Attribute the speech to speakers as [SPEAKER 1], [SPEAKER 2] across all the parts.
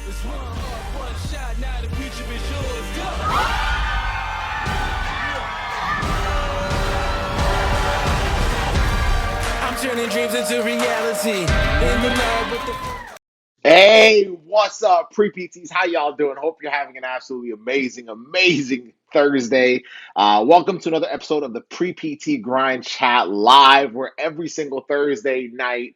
[SPEAKER 1] It's one heart, one shot, now the future is yours. Go! I'm turning dreams into reality. In the love with the...
[SPEAKER 2] Hey, what's up, pre-PTs? How y'all doing? Hope you're having an absolutely amazing Thursday. Welcome to another episode of the Pre-PT Grind Chat Live, where every single Thursday night,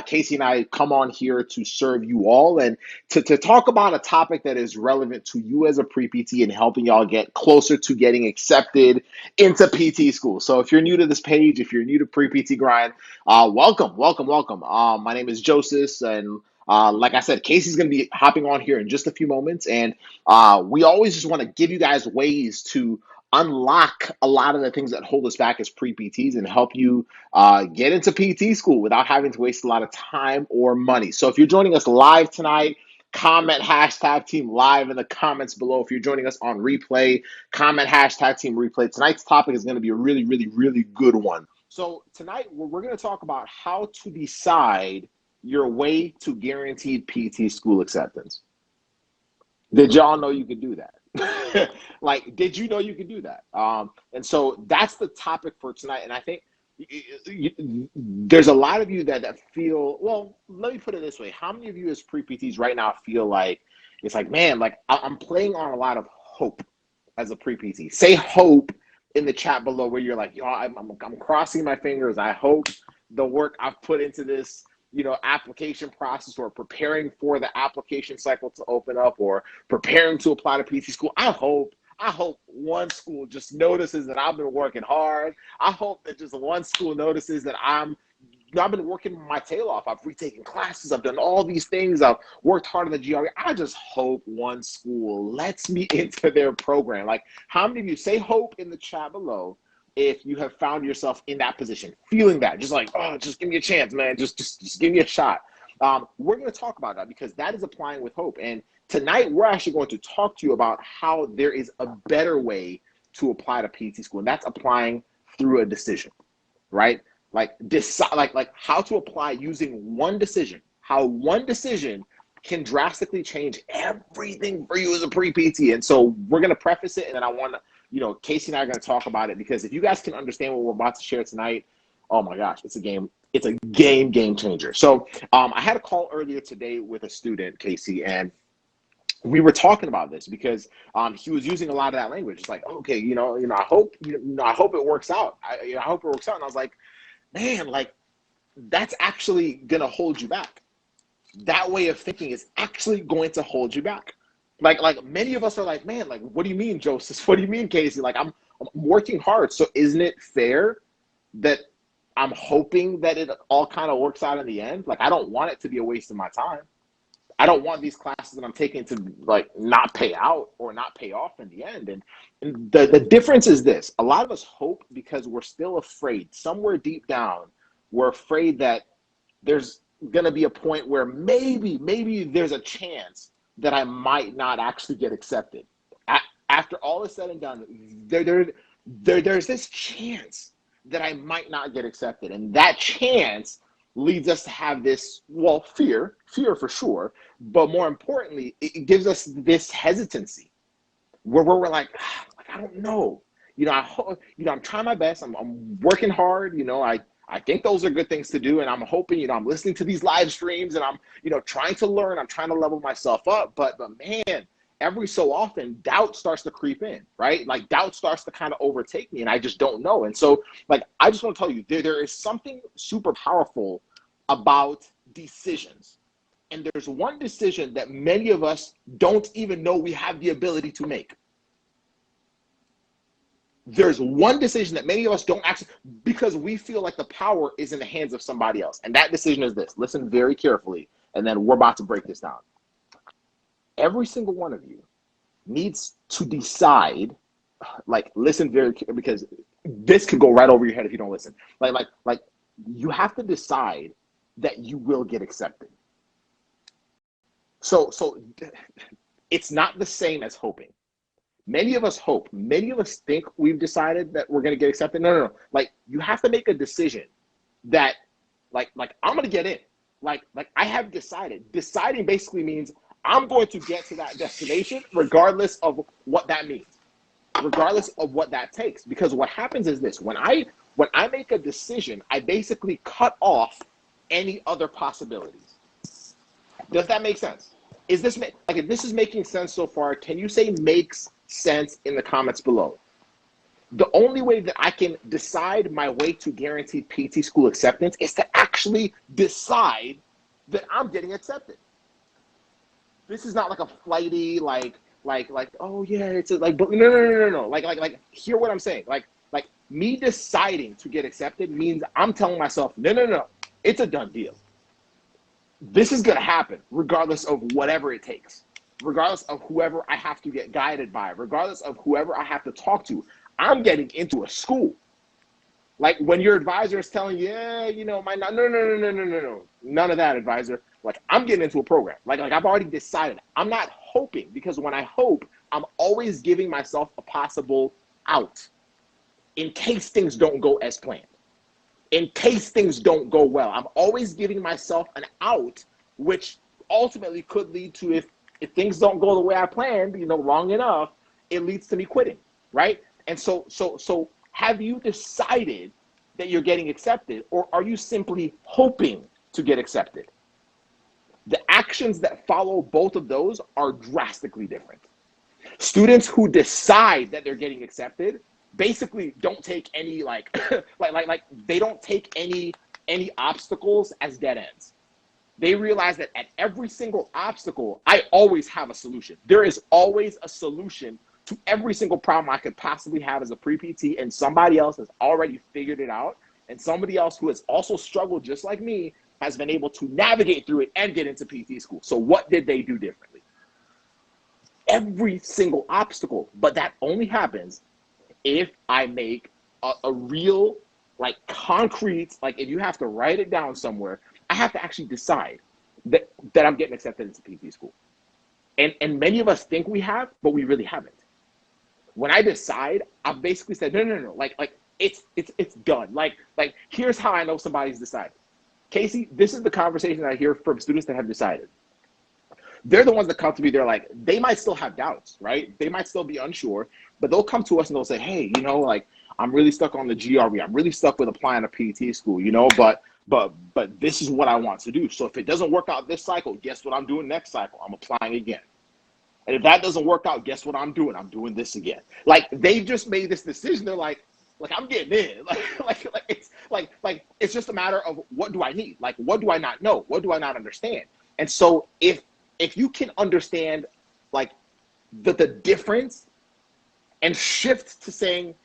[SPEAKER 2] Casey and I come on here to serve you all and to talk about a topic that is relevant to you as a pre-PT and helping y'all get closer to getting accepted into PT school. So if you're new to this page, if you're new to Pre-PT Grind, welcome. My name is Joseph, and like I said, Casey's going to be hopping on here in just a few moments, and we always just want to give you guys ways to unlock a lot of the things that hold us back as pre-PTs and help you get into PT school without having to waste a lot of time or money. So if you're joining us live tonight, comment hashtag team live in the comments below. If you're joining us on replay, comment hashtag team replay. Tonight's topic is going to be a really good one. So tonight we're going to talk about how to decide your way to guaranteed PT school acceptance. Did y'all know you could do that? Like, did you know you could do that? And so that's the topic for tonight. And I think there's a lot of you that feel, well, let me put it this way. How many of you as pre-PTs right now feel like, it's like, man, like I'm playing on a lot of hope as a pre-PT? Say hope in the chat below where you're like, I'm crossing my fingers. I hope the work I've put into this application process or preparing for the application cycle to open up or preparing to apply to PT school. I hope one school just notices that I've been working hard. I hope that just one school notices that I've been working my tail off. I've retaken classes. I've done all these things. I've worked hard on the GRE. I just hope one school lets me into their program. Like, how many of you say hope in the chat below if you have found yourself in that position, feeling that, just like, oh, just give me a chance, man. Just give me a shot. We're going to talk about that because that is applying with hope. And tonight, we're actually going to talk to you about how there is a better way to apply to PT school, and that's applying through a decision, right? Like how to apply using one decision, how one decision can drastically change everything for you as a pre-PT. And so we're going to preface it, and then I want to, Casey and I are going to talk about it, because if you guys can understand what we're about to share tonight, oh my gosh, it's a game changer. So I had a call earlier today with a student, Casey, and we were talking about this because he was using a lot of that language. It's like, okay, I hope it works out. I hope it works out. And I was like, man, like, that's actually going to hold you back. That way of thinking is actually going to hold you back. Like many of us are like, man, like, what do you mean, Joseph? What do you mean, Casey? Like, I'm working hard. So isn't it fair that I'm hoping that it all kind of works out in the end? Like, I don't want it to be a waste of my time. I don't want these classes that I'm taking to like not pay out or not pay off in the end. And the difference is this: a lot of us hope because we're still afraid. Somewhere deep down, we're afraid that there's going to be a point where maybe there's a chance that I might not actually get accepted. After all is said and done, there's this chance that I might not get accepted. And that chance leads us to have this, well, fear for sure. But more importantly, it gives us this hesitancy where we're like, I don't know. I'm trying my best. I'm working hard. I think those are good things to do. And I'm hoping, I'm listening to these live streams and I'm, trying to learn. I'm trying to level myself up. But man, every so often, doubt starts to creep in, right? Like, doubt starts to kind of overtake me and I just don't know. And so, like, I just want to tell you, there is something super powerful about decisions. And there's one decision that many of us don't even know we have the ability to make. There's one decision that many of us don't actually, because we feel like the power is in the hands of somebody else. And that decision is this. Listen very carefully, and then we're about to break this down. Every single one of you needs to decide, like, listen very carefully, because this could go right over your head if you don't listen. Like you have to decide that you will get accepted. So it's not the same as hoping. Many of us hope. Many of us think we've decided that we're going to get accepted. No. Like, you have to make a decision that, like I'm going to get in. Like I have decided. Deciding basically means I'm going to get to that destination regardless of what that means, regardless of what that takes. Because what happens is this: when I make a decision, I basically cut off any other possibilities. Does that make sense? Is this like, if this is making sense so far? Can you say makes sense in the comments below? The only way that I can decide my way to guaranteed PT school acceptance is to actually decide that I'm getting accepted. This is not like a flighty, like, oh yeah, it's a, like, but no. Like, hear what I'm saying. Like me deciding to get accepted means I'm telling myself, no, it's a done deal. This is going to happen regardless of whatever it takes, regardless of whoever I have to get guided by, regardless of whoever I have to talk to. I'm getting into a school. Like when your advisor is telling you, yeah, you know, no, none of that, advisor. Like I'm getting into a program. Like I've already decided. I'm not hoping, because when I hope, I'm always giving myself a possible out in case things don't go as planned. In case things don't go well, I'm always giving myself an out, which ultimately could lead to, if things don't go the way I planned, you know, long enough, it leads to me quitting, right? And so have you decided that you're getting accepted, or are you simply hoping to get accepted? The actions that follow both of those are drastically different. Students who decide that they're getting accepted basically don't take any like they don't take any obstacles as dead ends. They realize that at every single obstacle, I always have a solution. There is always a solution to every single problem I could possibly have as a pre-PT, and somebody else has already figured it out, and somebody else who has also struggled just like me has been able to navigate through it and get into PT school. So what did they do differently? Every single obstacle, but that only happens if I make a real, like, concrete, like, if you have to write it down somewhere, I have to actually decide that I'm getting accepted into PT school. And many of us think we have, but we really haven't. When I decide, I've basically said, no, like it's done. Like here's how I know somebody's decided. Casey, this is the conversation I hear from students that have decided. They're the ones that come to me, they're like, they might still have doubts, right? They might still be unsure, but they'll come to us and they'll say, hey, you know, like, I'm really stuck on the GRE. I'm really stuck with applying to PT school, you know, but this is what I want to do. So if it doesn't work out this cycle, guess what I'm doing next cycle? I'm applying again. And if that doesn't work out, guess what I'm doing? I'm doing this again. Like, they've just made this decision. They're like I'm getting in. It's just a matter of, what do I need? Like, what do I not know? What do I not understand? And so if you can understand, like, the difference and shift to saying,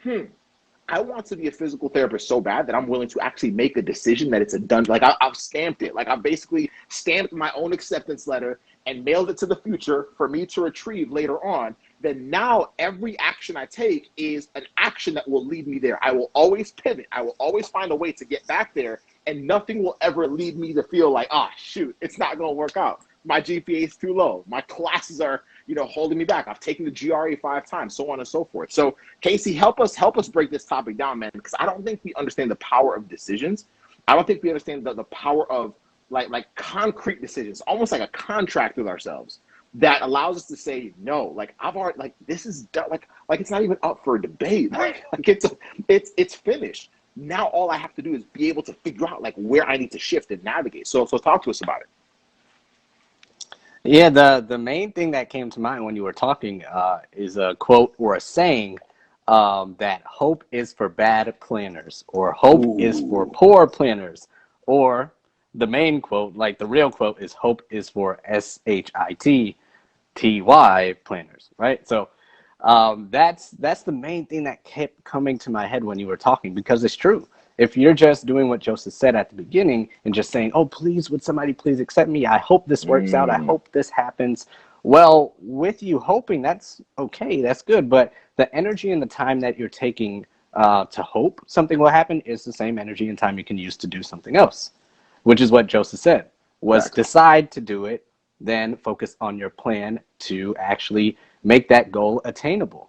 [SPEAKER 2] I want to be a physical therapist so bad that I'm willing to actually make a decision that it's a done. Like, I've stamped it. Like, I've basically stamped my own acceptance letter and mailed it to the future for me to retrieve later on. Then now every action I take is an action that will lead me there. I will always pivot. I will always find a way to get back there, and nothing will ever lead me to feel like, shoot, it's not going to work out. My GPA is too low. My classes are, holding me back. I've taken the GRE 5 times, so on and so forth. So Casey, help us break this topic down, man, because I don't think we understand the power of decisions. I don't think we understand the power of like concrete decisions, almost like a contract with ourselves that allows us to say, no, like, I've already, like, this is done. Like it's not even up for a debate. Like it's finished. Now all I have to do is be able to figure out, like, where I need to shift and navigate. So talk to us about it.
[SPEAKER 3] Yeah, the main thing that came to mind when you were talking is a quote or a saying that hope is for bad planners, or hope is for poor planners, or the main quote, like the real quote, is hope is for SHITTY planners, right? So that's the main thing that kept coming to my head when you were talking, because it's true. If you're just doing what Joseph said at the beginning and just saying, oh, please, would somebody please accept me? I hope this works out. I hope this happens. Well, with you hoping, that's okay. That's good. But the energy and the time that you're taking to hope something will happen is the same energy and time you can use to do something else, which is what Joseph said, was decide to do it, then focus on your plan to actually make that goal attainable.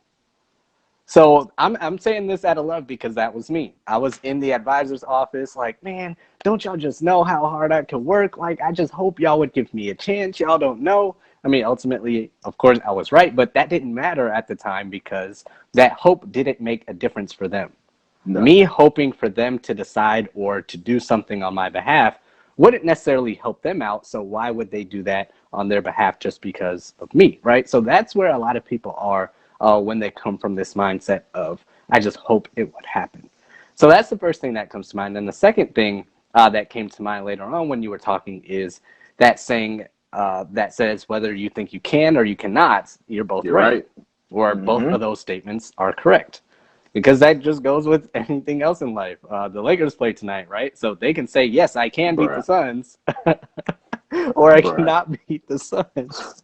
[SPEAKER 3] So I'm saying this out of love because that was me. I was in the advisor's office like, man, don't y'all just know how hard I can work? Like, I just hope y'all would give me a chance. Y'all don't know. I mean, ultimately, of course, I was right, but that didn't matter at the time because that hope didn't make a difference for them.
[SPEAKER 2] No.
[SPEAKER 3] Me hoping for them to decide or to do something on my behalf wouldn't necessarily help them out. So why would they do that on their behalf just because of me, right? So that's where a lot of people are when they come from this mindset of, I just hope it would happen. So that's the first thing that comes to mind. And the second thing that came to mind later on when you were talking is that saying that says whether you think you can or you cannot, you're both right. Or both of those statements are correct. Because that just goes with anything else in life. The Lakers play tonight, right? So they can say, yes, I can beat the Suns, or I cannot beat the Suns.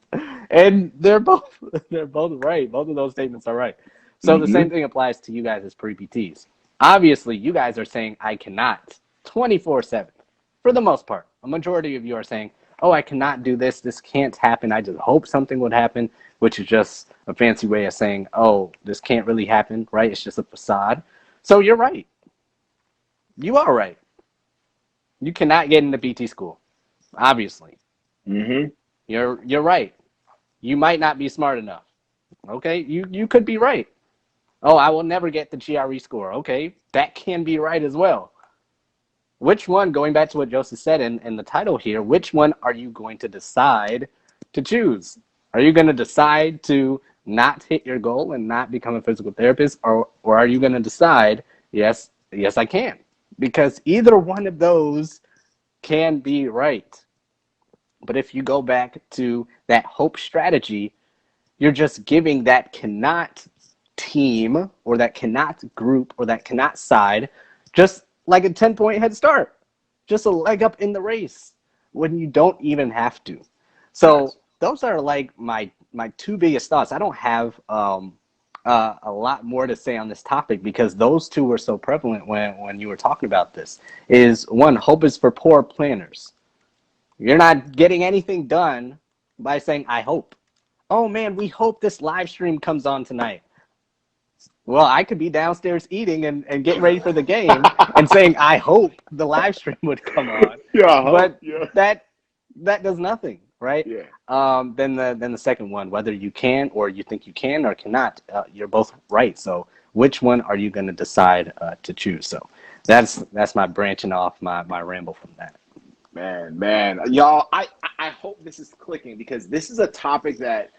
[SPEAKER 3] And they're both right. Both of those statements are right. So the same thing applies to you guys as pre-PTs. Obviously, you guys are saying I cannot 24/7 for the most part. A majority of you are saying, oh, I cannot do this. This can't happen. I just hope something would happen, which is just a fancy way of saying, oh, this can't really happen, right? It's just a facade. So you're right. You are right. You cannot get into PT school, obviously. You're right. You might not be smart enough. Okay, you could be right. Oh, I will never get the GRE score. Okay, that can be right as well. Which one, going back to what Joseph said in the title here, which one are you going to decide to choose? Are you going to decide to not hit your goal and not become a physical therapist? Or are you going to decide, yes, I can? Because either one of those can be right. But if you go back to that hope strategy, you're just giving that cannot team or that cannot group or that cannot side just like a 10-point head start, just a leg up in the race when you don't even have to. So those are like my two biggest thoughts. I don't have a lot more to say on this topic because those two were so prevalent when you were talking about this. Is one, hope is for poor planners. You're not getting anything done by saying, I hope. Oh man, we hope this live stream comes on tonight. Well, I could be downstairs eating and getting ready for the game and saying, I hope the live stream would come on. But that does nothing, right? Then the second one, whether you can or you think you can or cannot, you're both right. So which one are you going to decide to choose? So that's my branching off my ramble from that.
[SPEAKER 2] Man, y'all, I hope this is clicking because this is a topic that,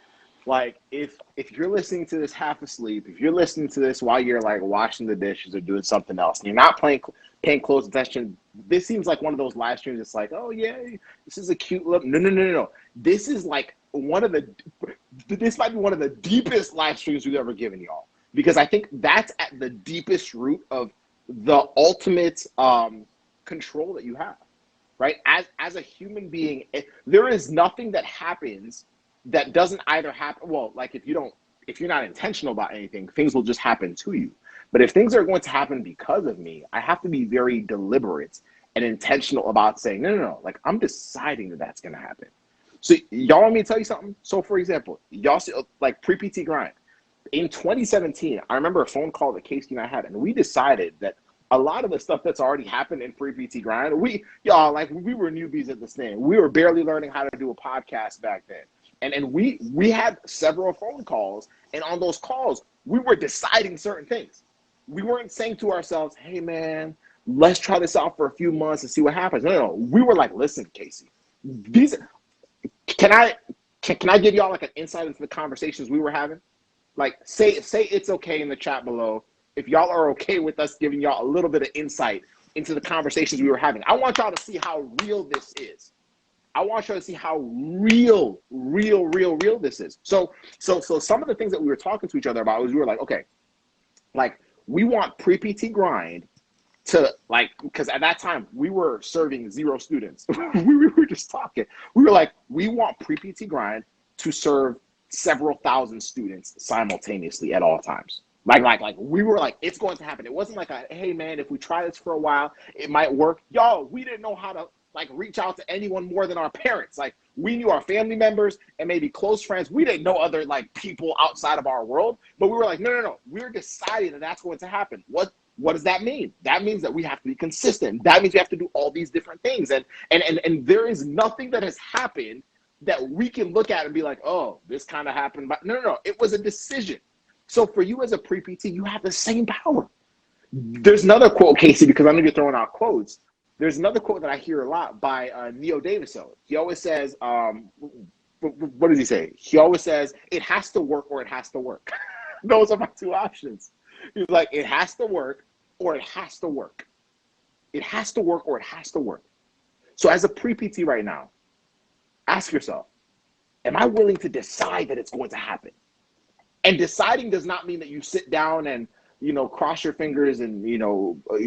[SPEAKER 2] like, if you're listening to this half asleep, if you're listening to this while you're like washing the dishes or doing something else, and you're not paying close attention, this seems like one of those live streams. It's like, oh yeah, this is a cute look. No. This is like this might be one of the deepest live streams we've ever given y'all, because I think that's at the deepest root of the ultimate control that you have, right? As a human being, there is nothing that happens that doesn't either happen. Well, like if you're not intentional about anything, things will just happen to you. But if things are going to happen because of me, I have to be very deliberate and intentional about saying, no, like I'm deciding that that's going to happen. So y'all want me to tell you something? So for example, y'all see like pre-PT grind. In 2017, I remember a phone call that Casey and I had, and we decided that a lot of the stuff that's already happened in pre-PT grind, we were newbies at this thing. We were barely learning how to do a podcast back then. And we had several phone calls, and on those calls, we were deciding certain things. We weren't saying to ourselves, hey, man, let's try this out for a few months and see what happens. No. We were like, listen, Casey, can I give y'all like an insight into the conversations we were having? Like, say it's okay in the chat below if y'all are okay with us giving y'all a little bit of insight into the conversations we were having. I want y'all to see how real this is. I want you to see how real this is. So some of the things that we were talking to each other about was we were like, okay, like we want pre-PT grind to like, because at that time we were serving 0 students. we were just talking. We were like, we want pre-PT grind to serve several thousand students simultaneously at all times. Like we were like, it's going to happen. It wasn't like hey man, if we try this for a while, it might work. Y'all, we didn't know how to like reach out to anyone more than our parents. Like we knew our family members and maybe close friends. We didn't know other like people outside of our world, but we were like, no. We're deciding that that's going to happen. What does that mean? That means that we have to be consistent. That means we have to do all these different things. And there is nothing that has happened that we can look at and be like, oh, this kind of happened. But no. It was a decision. So for you as a pre-PT, you have the same power. There's another quote, Casey, because I know you're throwing out quotes. There's another quote that I hear a lot by Neo Daviso. He always says, what does he say? He always says, it has to work or it has to work. Those are my two options. He's like, it has to work or it has to work. It has to work or it has to work. So as a pre-PT right now, ask yourself, am I willing to decide that it's going to happen? And deciding does not mean that you sit down and, cross your fingers and,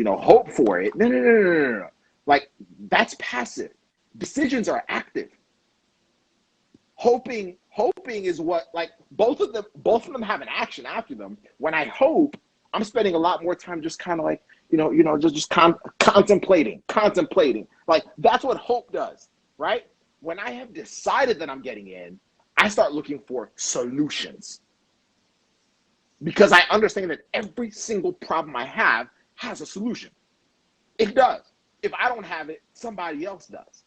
[SPEAKER 2] hope for it. No. Like, that's passive. Decisions are active. Hoping is what, like, both of them have an action after them. When I hope, I'm spending a lot more time just kind of like, contemplating. Like, that's what hope does, right? When I have decided that I'm getting in, I start looking for solutions. Because I understand that every single problem I have has a solution. It does. If I don't have it, somebody else does.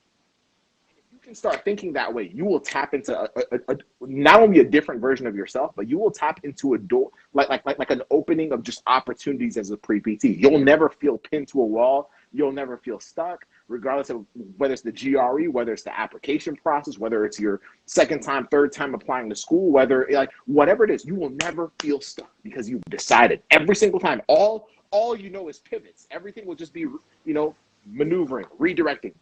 [SPEAKER 2] If you can start thinking that way, you will tap into not only a different version of yourself, but you will tap into a door, like an opening of just opportunities as a pre-PT. You'll never feel pinned to a wall. You'll never feel stuck, regardless of whether it's the GRE, whether it's the application process, whether it's your second time, third time applying to school, whatever it is, you will never feel stuck because you've decided every single time. All is pivots. Everything will just be, maneuvering, redirecting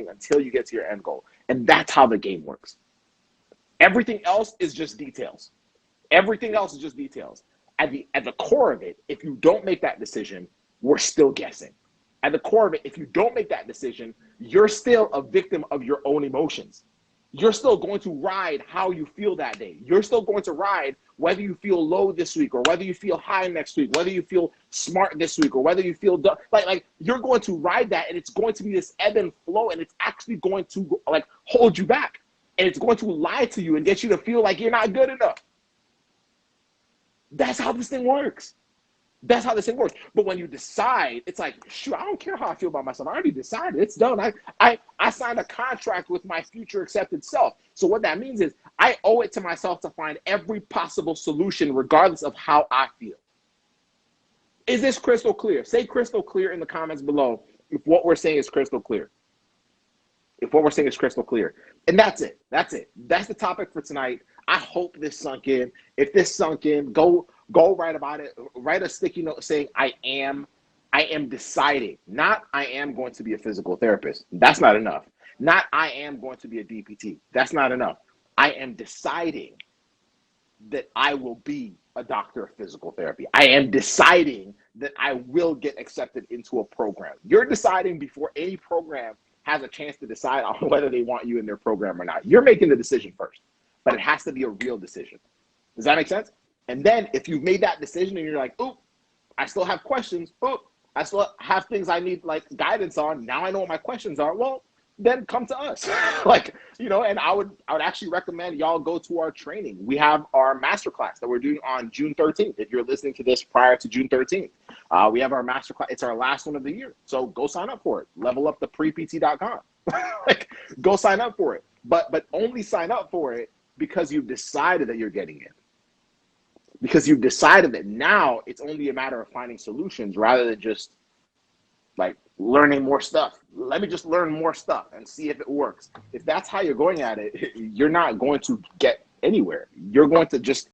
[SPEAKER 2] until you get to your end goal. And that's how the game works. Everything else is just details. At the core of it, if you don't make that decision, we're still guessing. At the core of it, if you don't make that decision, you're still a victim of your own emotions. You're still going to ride how you feel that day. You're still going to ride whether you feel low this week or whether you feel high next week, whether you feel smart this week or whether you feel dumb. Like you're going to ride that, and it's going to be this ebb and flow, and it's actually going to hold you back, and it's going to lie to you and get you to feel like you're not good enough. That's how this thing works. But when you decide, it's like, shoot, I don't care how I feel about myself. I already decided. It's done. I signed a contract with my future accepted self. So what that means is I owe it to myself to find every possible solution regardless of how I feel. Is this crystal clear? Say crystal clear in the comments below if what we're saying is crystal clear. And that's it. That's the topic for tonight. I hope this sunk in. If this sunk in, go write about it. Write a sticky note saying I am deciding. Not I am going to be a physical therapist. That's not enough. Not I am going to be a DPT. That's not enough. I am deciding that I will be a doctor of physical therapy. I am deciding that I will get accepted into a program. You're deciding before any program has a chance to decide on whether they want you in their program or not. You're making the decision first, but it has to be a real decision. Does that make sense? And then if you've made that decision and you're like, oh, I still have questions. Oh, I still have things I need guidance on. Now I know what my questions are. Well, then come to us. And I would actually recommend y'all go to our training. We have our masterclass that we're doing on June 13th. If you're listening to this prior to June 13th, we have our masterclass. It's our last one of the year. So go sign up for it. Leveluptheprept.com. Go sign up for it. But only sign up for it because you've decided that you're getting in. Because you've decided that now it's only a matter of finding solutions rather than just learning more stuff. Let me just learn more stuff and see if it works. If that's how you're going at it, you're not going to get anywhere. You're going to just